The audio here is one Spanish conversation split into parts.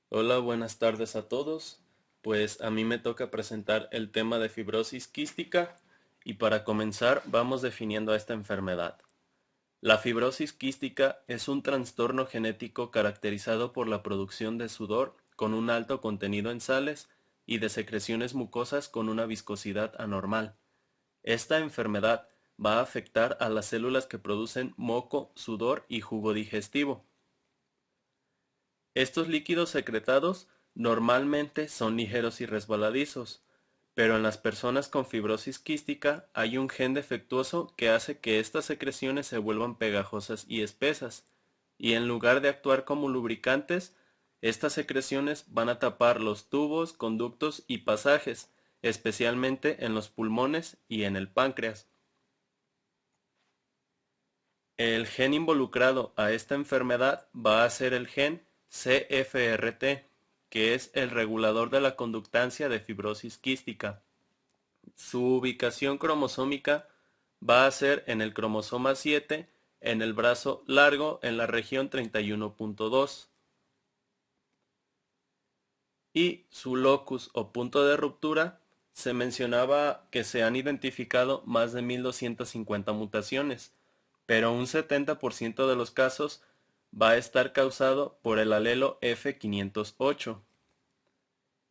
Hola, buenas tardes a todos. Pues a mí me toca presentar el tema de fibrosis quística y para comenzar vamos definiendo a esta enfermedad. La fibrosis quística es un trastorno genético caracterizado por la producción de sudor con un alto contenido en sales y de secreciones mucosas con una viscosidad anormal. Esta enfermedad va a afectar a las células que producen moco, sudor y jugo digestivo. Estos líquidos secretados normalmente son ligeros y resbaladizos, pero en las personas con fibrosis quística hay un gen defectuoso que hace que estas secreciones se vuelvan pegajosas y espesas, y en lugar de actuar como lubricantes, estas secreciones van a tapar los tubos, conductos y pasajes, especialmente en los pulmones y en el páncreas. El gen involucrado a esta enfermedad va a ser el gen CFRT, que es el regulador de la conductancia de fibrosis quística. Su ubicación cromosómica va a ser en el cromosoma 7, en el brazo largo, en la región 31.2, y su locus o punto de ruptura se mencionaba que se han identificado más de 1250 mutaciones, pero un 70% de los casos va a estar causado por el alelo F508.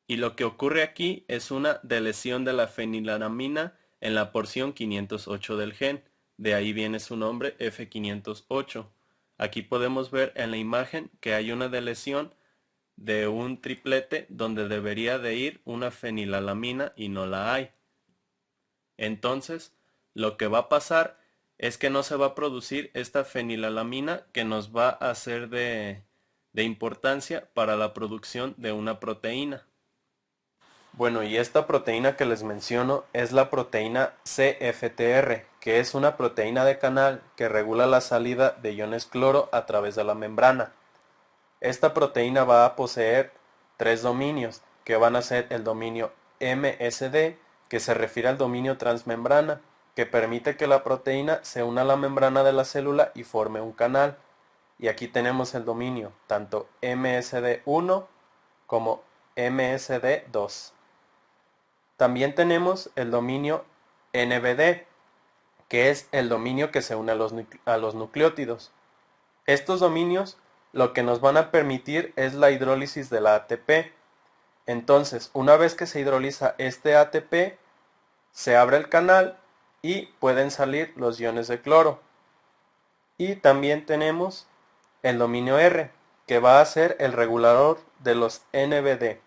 Y lo que ocurre aquí es una delesión de la fenilalanina en la porción 508 del gen, de ahí viene su nombre F508. Aquí podemos ver en la imagen que hay una delesión de un triplete donde debería de ir una fenilalamina y no la hay. Entonces, lo que va a pasar es que no se va a producir esta fenilalamina que nos va a ser de importancia para la producción de una proteína. Bueno, y esta proteína que les menciono es la proteína CFTR, que es una proteína de canal que regula la salida de iones cloro a través de la membrana. Esta proteína va a poseer tres dominios, que van a ser el dominio MSD, que se refiere al dominio transmembrana, que permite que la proteína se una a la membrana de la célula y forme un canal. Y aquí tenemos el dominio tanto MSD1 como MSD2. También tenemos el dominio NBD, que es el dominio que se une a los nucleótidos. Estos dominios lo que nos van a permitir es la hidrólisis de la ATP. Entonces, una vez que se hidroliza este ATP, se abre el canal y pueden salir los iones de cloro. Y también tenemos el dominio R, que va a ser el regulador de los NBD.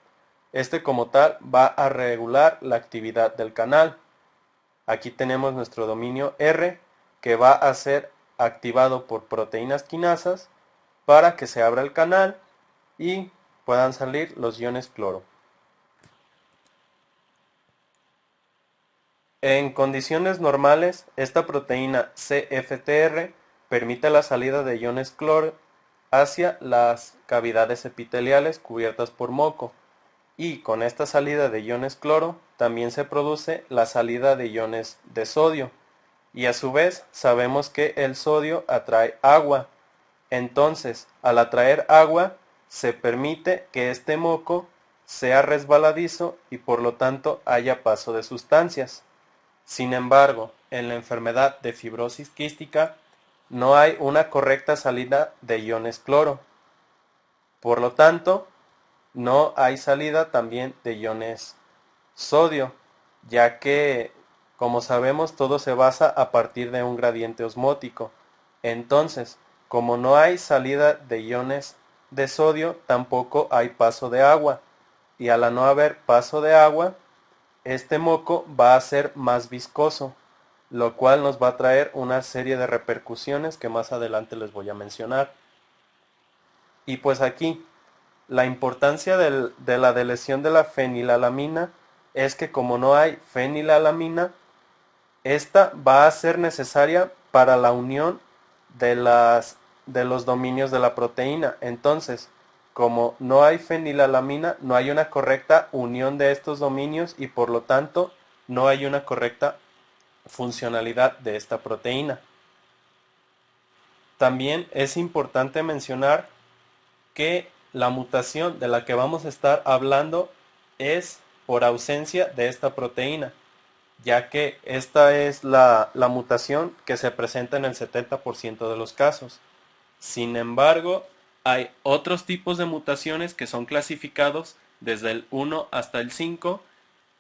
Este como tal va a regular la actividad del canal. Aquí tenemos nuestro dominio R, que va a ser activado por proteínas quinasas para que se abra el canal y puedan salir los iones cloro. En condiciones normales, esta proteína CFTR permite la salida de iones cloro hacia las cavidades epiteliales cubiertas por moco, y con esta salida de iones cloro también se produce la salida de iones de sodio, y a su vez sabemos que el sodio atrae agua. Entonces, al atraer agua, se permite que este moco sea resbaladizo y por lo tanto haya paso de sustancias. Sin embargo, en la enfermedad de fibrosis quística no hay una correcta salida de iones cloro. Por lo tanto, no hay salida también de iones sodio, ya que, como sabemos, todo se basa a partir de un gradiente osmótico. Entonces, como no hay salida de iones de sodio, tampoco hay paso de agua. Y al no haber paso de agua, este moco va a ser más viscoso, lo cual nos va a traer una serie de repercusiones que más adelante les voy a mencionar. Y pues aquí, la importancia de la delesión de la fenilalamina es que como no hay fenilalamina, esta va a ser necesaria para la unión de los dominios de la proteína. Entonces, como no hay fenilalamina, no hay una correcta unión de estos dominios y por lo tanto no hay una correcta funcionalidad de esta proteína. También es importante mencionar que la mutación de la que vamos a estar hablando es por ausencia de esta proteína, ya que esta es la mutación que se presenta en el 70% de los casos. Sin embargo, hay otros tipos de mutaciones que son clasificados desde el 1 hasta el 5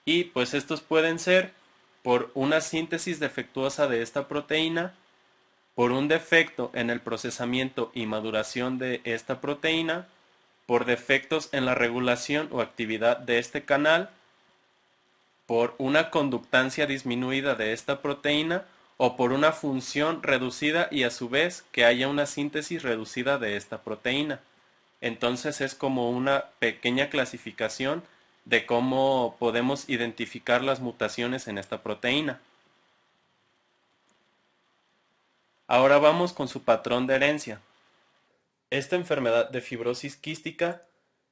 y pues estos pueden ser por una síntesis defectuosa de esta proteína, por un defecto en el procesamiento y maduración de esta proteína, por defectos en la regulación o actividad de este canal, por una conductancia disminuida de esta proteína o por una función reducida y a su vez que haya una síntesis reducida de esta proteína. Entonces es como una pequeña clasificación de cómo podemos identificar las mutaciones en esta proteína. Ahora vamos con su patrón de herencia. Esta enfermedad de fibrosis quística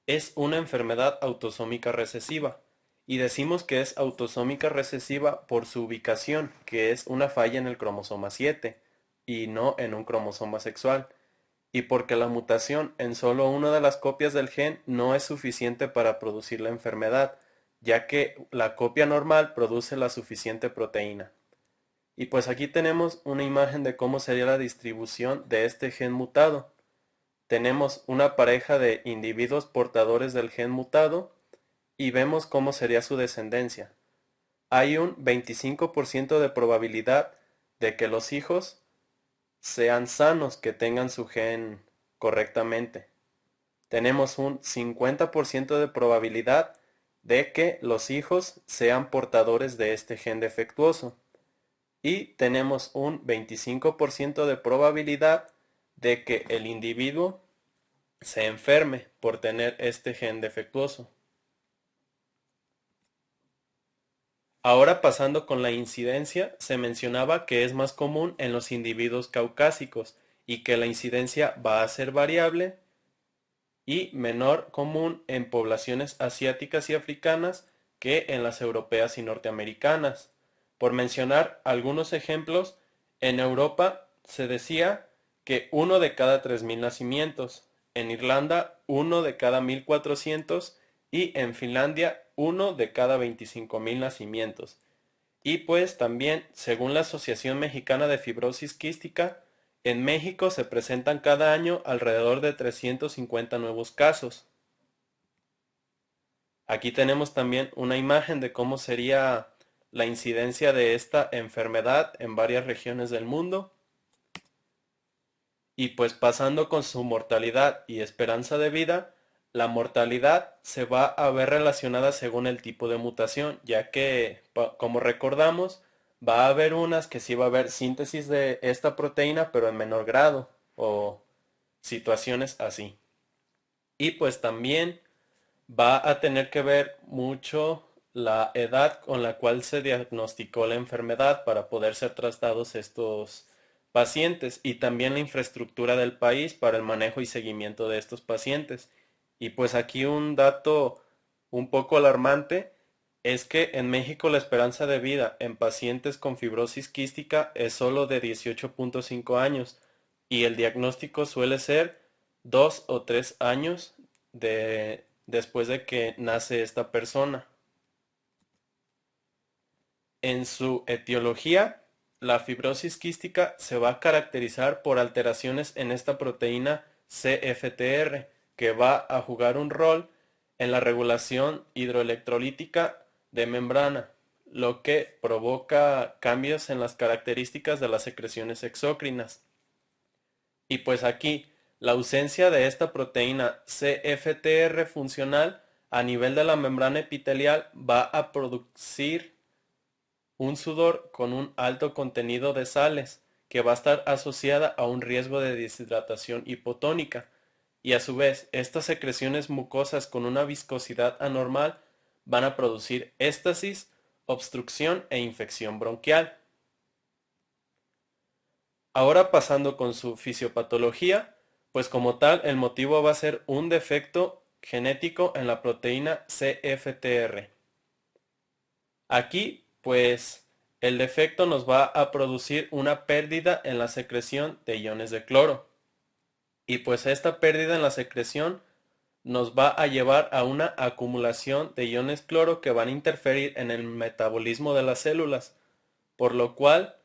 es una enfermedad autosómica recesiva y decimos que es autosómica recesiva por su ubicación, que es una falla en el cromosoma 7 y no en un cromosoma sexual, y porque la mutación en solo una de las copias del gen no es suficiente para producir la enfermedad, ya que la copia normal produce la suficiente proteína. Y pues aquí tenemos una imagen de cómo sería la distribución de este gen mutado. Tenemos una pareja de individuos portadores del gen mutado y vemos cómo sería su descendencia. Hay un 25% de probabilidad de que los hijos sean sanos, que tengan su gen correctamente. Tenemos un 50% de probabilidad de que los hijos sean portadores de este gen defectuoso. Y tenemos un 25% de probabilidad de que el individuo se enferme por tener este gen defectuoso. Ahora pasando con la incidencia, se mencionaba que es más común en los individuos caucásicos y que la incidencia va a ser variable y menor común en poblaciones asiáticas y africanas que en las europeas y norteamericanas. Por mencionar algunos ejemplos, en Europa se decía que 1 de cada 3.000 nacimientos, en Irlanda 1 de cada 1.400 y en Finlandia 1 de cada 25.000 nacimientos. Y pues también, según la Asociación Mexicana de Fibrosis Quística, en México se presentan cada año alrededor de 350 nuevos casos. Aquí tenemos también una imagen de cómo sería la incidencia de esta enfermedad en varias regiones del mundo. Y pues pasando con su mortalidad y esperanza de vida, la mortalidad se va a ver relacionada según el tipo de mutación, ya que, como recordamos, va a haber unas que sí va a haber síntesis de esta proteína, pero en menor grado, o situaciones así. Y pues también va a tener que ver mucho la edad con la cual se diagnosticó la enfermedad para poder ser tratados estos pacientes y también la infraestructura del país para el manejo y seguimiento de estos pacientes. Y pues aquí un dato un poco alarmante es que en México la esperanza de vida en pacientes con fibrosis quística es solo de 18.5 años y el diagnóstico suele ser 2 o 3 años después de que nace esta persona. En su etiología, la fibrosis quística se va a caracterizar por alteraciones en esta proteína CFTR, que va a jugar un rol en la regulación hidroelectrolítica de membrana, lo que provoca cambios en las características de las secreciones exócrinas. Y pues aquí, la ausencia de esta proteína CFTR funcional a nivel de la membrana epitelial va a producir un sudor con un alto contenido de sales, que va a estar asociada a un riesgo de deshidratación hipotónica, y a su vez estas secreciones mucosas con una viscosidad anormal van a producir éstasis, obstrucción e infección bronquial. Ahora pasando con su fisiopatología, pues como tal el motivo va a ser un defecto genético en la proteína CFTR. Aquí, pues, el defecto nos va a producir una pérdida en la secreción de iones de cloro. Y pues esta pérdida en la secreción nos va a llevar a una acumulación de iones cloro que van a interferir en el metabolismo de las células, por lo cual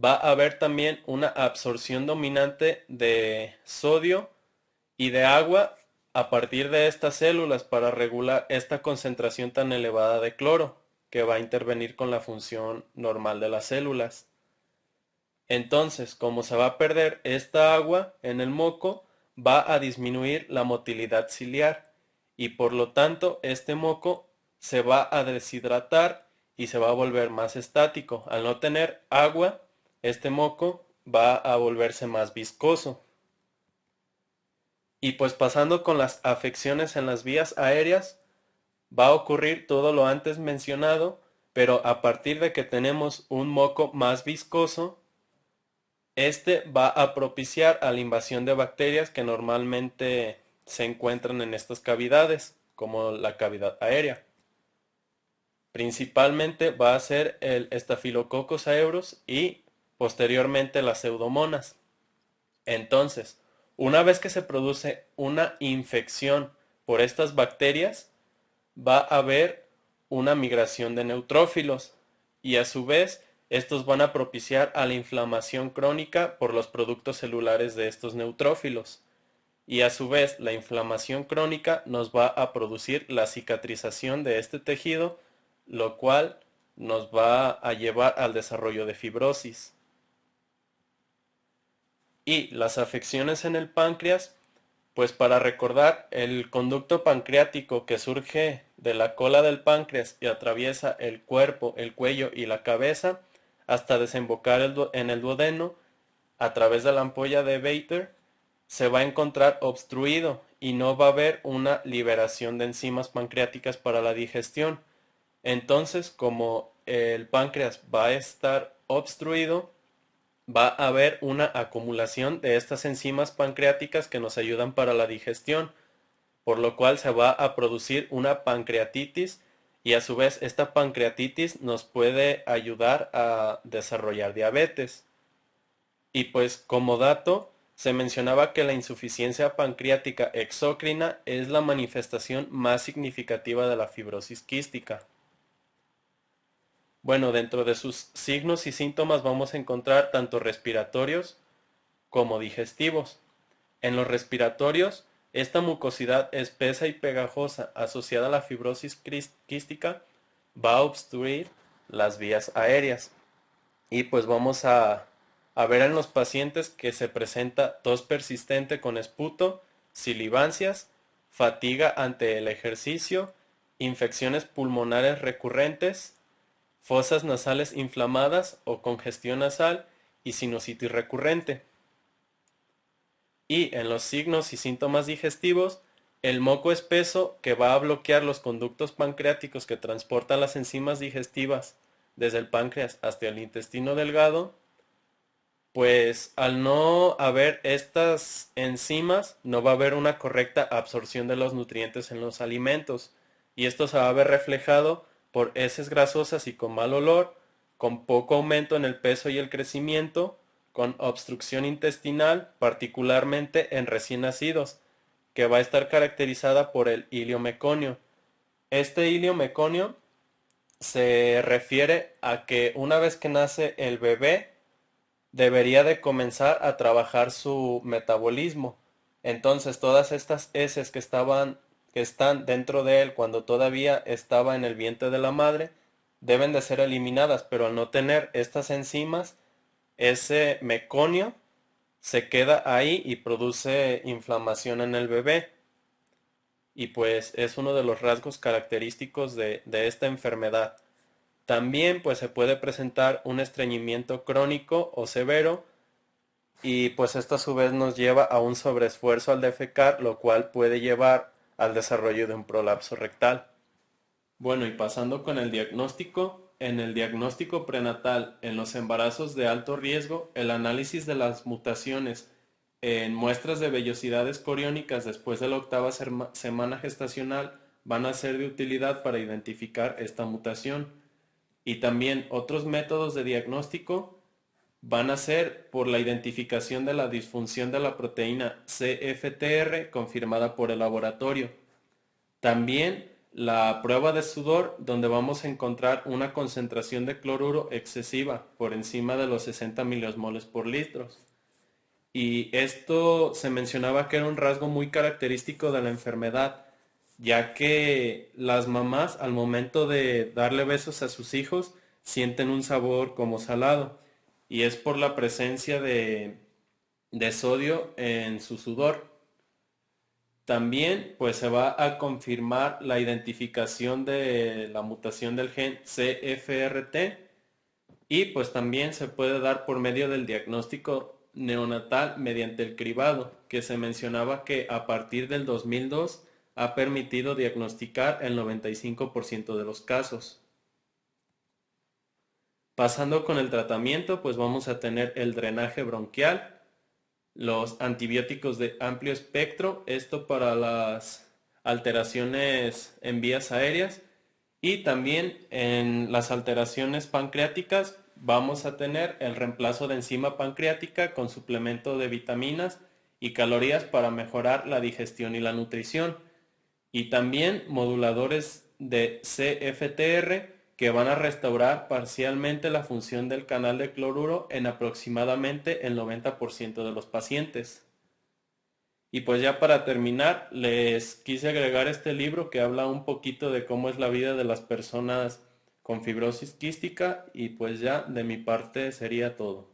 va a haber también una absorción dominante de sodio y de agua a partir de estas células para regular esta concentración tan elevada de cloro que va a intervenir con la función normal de las células. Entonces, como se va a perder esta agua en el moco, va a disminuir la motilidad ciliar y por lo tanto este moco se va a deshidratar y se va a volver más estático. Al no tener agua, este moco va a volverse más viscoso. Y pues pasando con las afecciones en las vías aéreas, va a ocurrir todo lo antes mencionado, pero a partir de que tenemos un moco más viscoso, este va a propiciar a la invasión de bacterias que normalmente se encuentran en estas cavidades, como la cavidad aérea. Principalmente va a ser el Staphylococcus aureus y posteriormente las pseudomonas. Entonces, una vez que se produce una infección por estas bacterias, va a haber una migración de neutrófilos y a su vez estos van a propiciar a la inflamación crónica por los productos celulares de estos neutrófilos y a su vez la inflamación crónica nos va a producir la cicatrización de este tejido, lo cual nos va a llevar al desarrollo de fibrosis. Y las afecciones en el páncreas, pues para recordar, el conducto pancreático que surge de la cola del páncreas y atraviesa el cuerpo, el cuello y la cabeza hasta desembocar en el duodeno a través de la ampolla de Vater, se va a encontrar obstruido y no va a haber una liberación de enzimas pancreáticas para la digestión. Entonces, como el páncreas va a estar obstruido, va a haber una acumulación de estas enzimas pancreáticas que nos ayudan para la digestión, por lo cual se va a producir una pancreatitis y a su vez esta pancreatitis nos puede ayudar a desarrollar diabetes. Y pues como dato, se mencionaba que la insuficiencia pancreática exócrina es la manifestación más significativa de la fibrosis quística. Bueno, dentro de sus signos y síntomas vamos a encontrar tanto respiratorios como digestivos. En los respiratorios, esta mucosidad espesa y pegajosa asociada a la fibrosis quística va a obstruir las vías aéreas. Y pues vamos a ver en los pacientes que se presenta tos persistente con esputo, silivancias, fatiga ante el ejercicio, infecciones pulmonares recurrentes, fosas nasales inflamadas o congestión nasal y sinusitis recurrente. Y en los signos y síntomas digestivos, el moco espeso que va a bloquear los conductos pancreáticos que transportan las enzimas digestivas desde el páncreas hasta el intestino delgado, pues al no haber estas enzimas no va a haber una correcta absorción de los nutrientes en los alimentos y esto se va a ver reflejado por heces grasosas y con mal olor, con poco aumento en el peso y el crecimiento, con obstrucción intestinal, particularmente en recién nacidos, que va a estar caracterizada por el hilio meconio. Este hilio meconio se refiere a que una vez que nace el bebé, debería de comenzar a trabajar su metabolismo. Entonces, todas estas heces que están dentro de él cuando todavía estaba en el vientre de la madre, deben de ser eliminadas, pero al no tener estas enzimas, ese meconio se queda ahí y produce inflamación en el bebé. Y pues es uno de los rasgos característicos de esta enfermedad. También pues se puede presentar un estreñimiento crónico o severo y pues esto a su vez nos lleva a un sobreesfuerzo al defecar, lo cual puede llevar al desarrollo de un prolapso rectal. Bueno, y pasando con el diagnóstico, en el diagnóstico prenatal en los embarazos de alto riesgo, el análisis de las mutaciones en muestras de vellosidades coriónicas después de la octava semana gestacional van a ser de utilidad para identificar esta mutación. Y también otros métodos de diagnóstico van a ser por la identificación de la disfunción de la proteína CFTR confirmada por el laboratorio. También la prueba de sudor, donde vamos a encontrar una concentración de cloruro excesiva por encima de los 60 miliosmoles por litro. Y esto se mencionaba que era un rasgo muy característico de la enfermedad, ya que las mamás al momento de darle besos a sus hijos sienten un sabor como salado, y es por la presencia de sodio en su sudor. También pues se va a confirmar la identificación de la mutación del gen CFRT, y pues también se puede dar por medio del diagnóstico neonatal mediante el cribado, que se mencionaba que a partir del 2002 ha permitido diagnosticar el 95% de los casos. Pasando con el tratamiento, pues vamos a tener el drenaje bronquial, los antibióticos de amplio espectro, esto para las alteraciones en vías aéreas, y también en las alteraciones pancreáticas vamos a tener el reemplazo de enzima pancreática con suplemento de vitaminas y calorías para mejorar la digestión y la nutrición, y también moduladores de CFTR que van a restaurar parcialmente la función del canal de cloruro en aproximadamente el 90% de los pacientes. Y pues ya para terminar, les quise agregar este libro que habla un poquito de cómo es la vida de las personas con fibrosis quística, y pues ya de mi parte sería todo.